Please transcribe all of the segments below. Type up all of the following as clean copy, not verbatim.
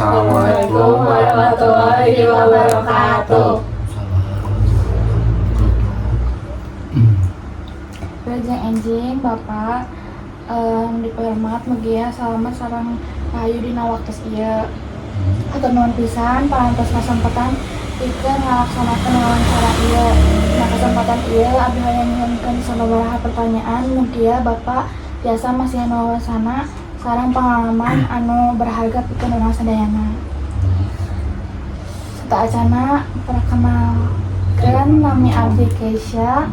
Assalamualaikum warahmatullahi wabarakatuh. Rajang enjing Bapak dihormat mugia salamet sareng payu dina waktos ieu. Atur nuhun pisan parantos kasempatan pikeun ngalaksanakeun wawancara ieu. Nah kesempatan ieu abdi hayang nyuhunkeun sababaraha pertanyaan mugia Bapak biasa masih wawasanana sareng pengalaman anu berharga pikeun urang sadayana. Saacana perkenalkeun nami abdi Keisha.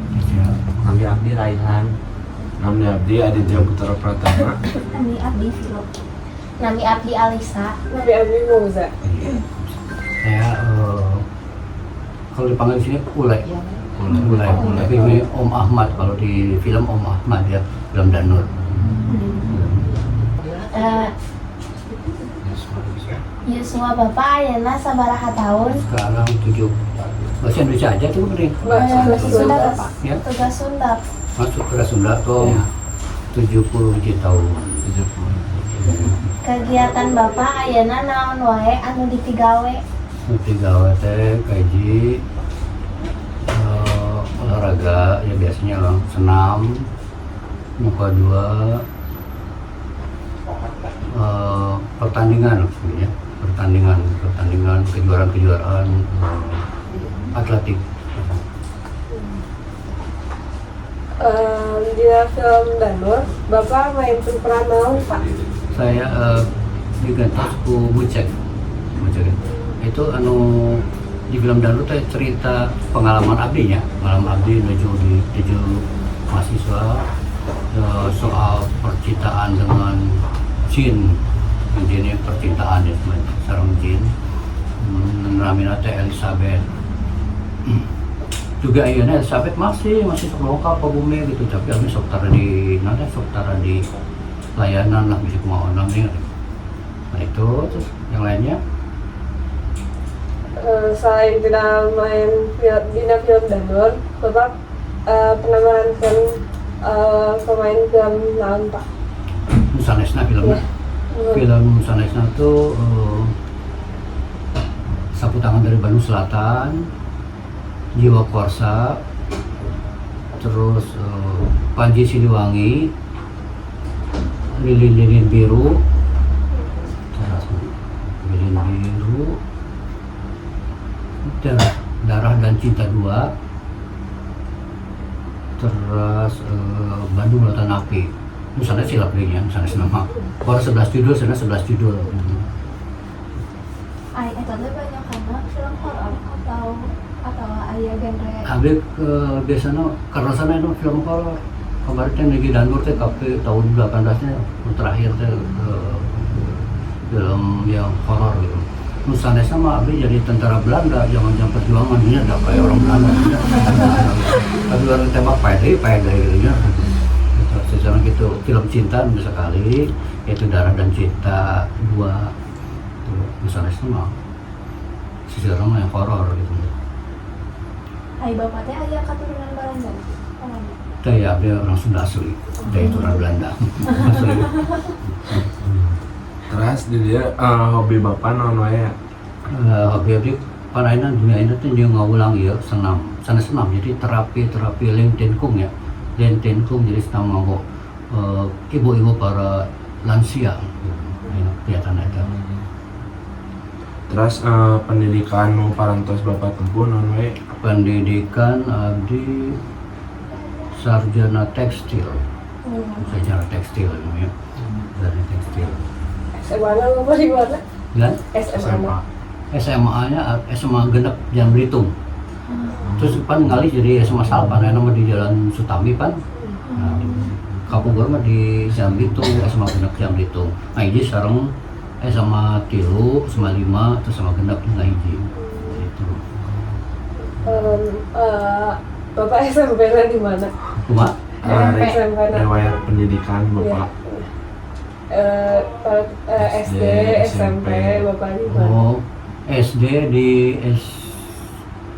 Nami abdi Raihan. Nami abdi Aditya Putra Pratama. Nami abdi Philip. Nami abdi Alisa. Nami abdi Mauza. Saya kalau dipanggil di sini Ulay. Tapi ini Om Ahmad, kalau di film Om Ahmad ya, film Danur. Yuswa Bapak ayeuna sabaraha tahun? Sekarang 7. Bahasa Indonesia aja tuh mending. Bahasa Sunda Bapak. Ya. Tugas Sunda. Masuk ke Sunda tuh 70 tahun. 70. Kegiatan Bapak ayeuna naon wae anu dipigawe? Tiga teh kaji olahraga ya biasanya orang senam, muka dua pertandingan ya pertandingan kejuaraan atletik. Di film Danur, Bapak main peran naon Pak? Saya digantos ku Bucek itu anu di film Danur teh cerita pengalaman abdinya, pengalaman abdi menuju mahasiswa soal percintaan dengan jin, ini percintaan ya sareng jin. Namina teh Elizabeth. Juga ayeuna Elizabeth masih lokal ke bumi gitu, tapi kami sok tara di layanan lah bisa kumaha namanya. Nah itu terus yang lainnya Selain tidak main dina film Danur, Bapak pernah merankan pemain film naon Pak? sanesna filmnya. Film sanesna tuh Sapu Tangan dari Bandung Selatan, Jiwa Korsa, terus Panji Siliwangi, Lilin Biru, Darah dan Cinta 2, terus Bandung Lautan Api. Misalnya silap linknya, misalnya nama. Kalau 11 judul, sana 11 judul. Itu teh banyak karena film horor atau aya genre. Habis biasanya karena sana itu film horor. Kemarin teh lagi Danur teh kape tahun 18-nya terakhir teh film yang horor gitu. Nusantara sama abis jadi tentara Belanda, zaman perjuangan dia ada kayak orang Belanda. Tapi orang tembak pede gitu ya. Sekarang gitu film cinta bisa sekali, yaitu Darah dan Cinta 2. Misalnya sama sekarang yang horor gitu. Hai Bapak teh aya katurunan Belanda. Kayak dia orang Sunda asli, dia itu orang Belanda. Asli. Terus di dia hobi Bapak naon wae? Hobi panaina dunia ini tuh dia ngaulang ya senam jadi terapi lentenkung ya. Lentenkung jadi senam nganggo ibu-ibu para lansia. Kelihatan ada. Terus pendidikan nu parantos Bapak tempuh naon wae? Pendidikan abdi sarjana tekstil. Sarjana tekstil ya. Sarjana tekstil. SMA-nya Bapak di mana? Dan SMA. SMA-nya SMA genep Jalan Belitung. Terus pan ngalih jadi SMA Salpan, nama di Jalan Sutami pan. Nah, Kapugor mah di Jalan Belitung, SMA genep Jalan Belitung. Nah ini sekarang SMA 3, SMA 5, terus SMA genep ngaji. Itu. Bapak SMP-nya di mana? Cuma SMP-nya. Riwayat pendidikan Bapak. SD, SMP, Bapak di mana? SD di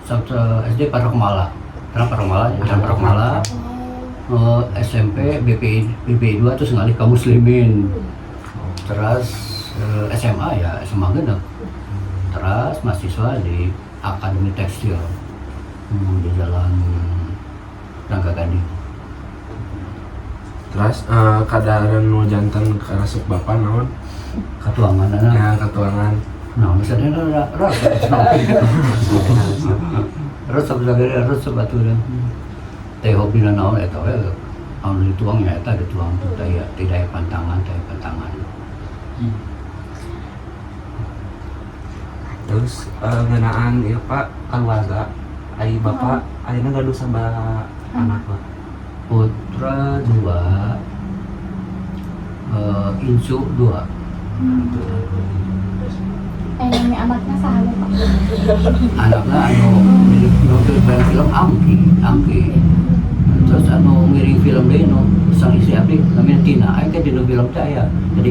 SD Parokmala. Karena Parokmala, Jalan Parokmala. SMP BPI 2 terus ngalih ke Muslimin. Terus SMA ya SMA genep. Terus mahasiswa di Akademi Tekstil di Jalan Rangga Gading. Terus kadang nu jantan karasep bapak naon? Katuangan Ya katuangan. nah misalnya terus sebenarnya terus sebetulnya teh hobi naon eta we anu dituangnya eta dituang tidak pantangan Terus ngenaan ya Pak keluarga ai bapak ayeuna gaduh sabaraha anak Pak? putra 2 insu 2 Ini anaknya sahabat Pak. anaknya anu nonton film Angki terus anu ngiring film deui nu sang istri abdi namanya Tina aya teh dina film teh aya jadi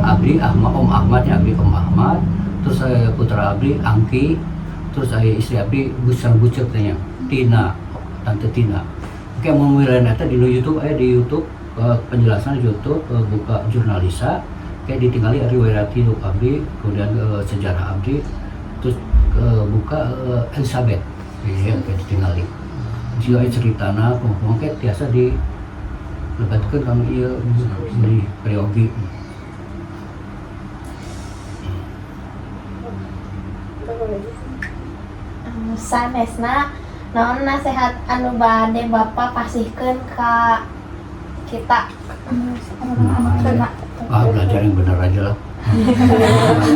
abdi Om Ahmadnya abdi Om Ahmad terus putra abdi Angki terus istri abdi Bucek teh nya Tina Tante Tina oke mau milih eta di YouTube aya di YouTube penjelasan di YouTube buka jurnalisa kayak ditinggali riwayat hidup abdi kemudian sejarah abdi terus buka Elizabeth ya kayak ditinggali jika ceritana pengomong kayak biasa di lebatkan kami iya di periogi sanesna naon nasihat anu bade Bapak pasihkeun ka kita Anak-anak belajar yang benar aja lah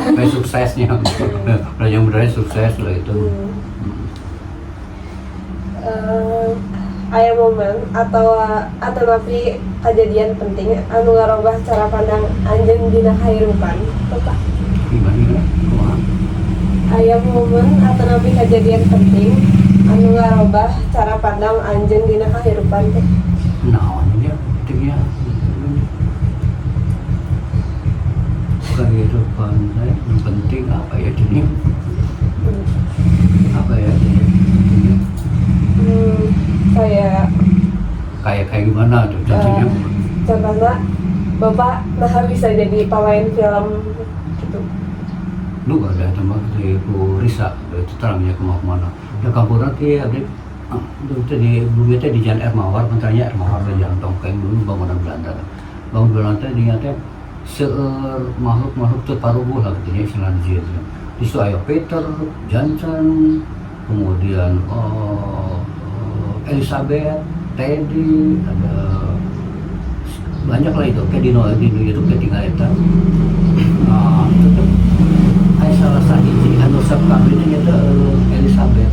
supaya suksesnya belajar yang benar sukses lah itu Aya momen atau tapi kejadian penting anu ngarobah cara pandang anjeun dina kahirupan Bapak. gimana kumaha Aya momen atau napi kejadian penting anu ngarobah cara pandang anjeun dina kahirupan teh. naon dia pentingnya kehidupan saya yang penting apa ya ini apa ya pentingnya kayak gimana tuh contohnya Contohnya Bapak nah bisa jadi pemain film gitu. lu ada teman dari Bu Risa itu terangnya kemana ya kampung nanti ada itu di bumi teh di Jalan Mawar bentarnya Mawar di Jalan Tongkeng dulu bangunan Belanda dia teh seueur makhluk terparuh lah gitu ya Islandia di situ aya Peter, Johnson, kemudian Elizabeth, Teddy, ada banyak lah itu kayak di YouTube kayak tinggal itu itu tuh ada salah satu anu subkabinnya itu Elizabeth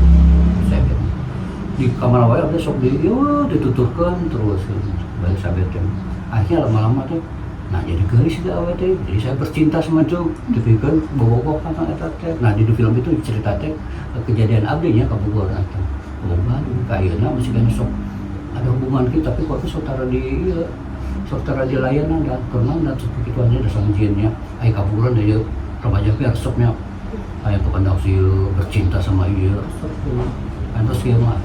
di kamar awal ada sok ditutupkan terus Elizabeth akhirnya lama-lama tuh nah jadi garis juga awet teh jadi saya bercinta sama itu dipikir bawa kan eta teh nah di film itu cerita teh kejadian abdinya ke Bogor eta Bogor kayaknya masih kan sok ada hubungan kita tapi kok saudara di saudara di layanan dan karena seperti itu aja dasar jinnya ai kaburan dia remaja pi resepnya aya tukang si bercinta sama ieu resep terus ieu mah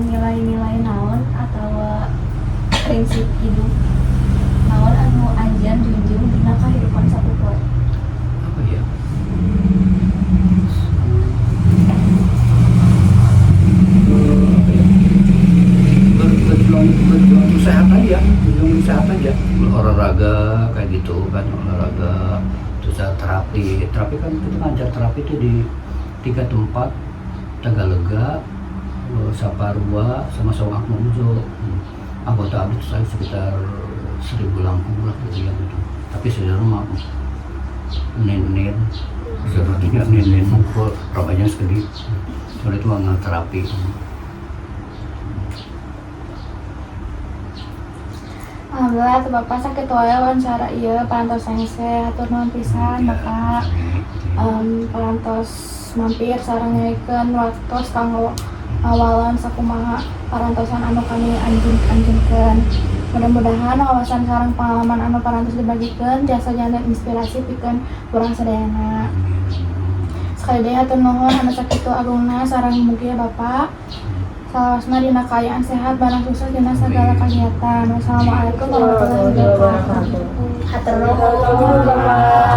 nilai-nilai naon atau prinsip hidup naon anu anjeun junjung dina kahirupan sapopoe apa ya berjuang sehat aja olahraga kayak gitu kan olahraga terus terapi kan kita ngajar terapi itu di 3 tempat Tagalega Saparua sama Songak Mujo anggota abdi saya sekitar 1000 lampu lah gitu tapi sebenarnya mah nen sebenarnya nen mukul robanya sekali soalnya itu nggak terapi Alhamdulillah tuh Bapak sakit wae wawancara ieu parantos sengse atur nuhun pisan Bapak. Parantos mampir sareng nyaikeun waktos kanggo awalan sakumaha parantosan anu kami anjeunkeun. Mudah-mudahan wawasan sareng pengalaman anu parantos dibagikeun jasa janten inspirasi pikeun urang sadayana. Sekali deui hatur nuhun anu sakitu agungna sareng mugi Bapak. salawasna dina kaayaan sehat barang sukses dina segala kegiatan. Wassalamualaikum warahmatullahi wabarakatuh. Hatur nuhun. Bapak.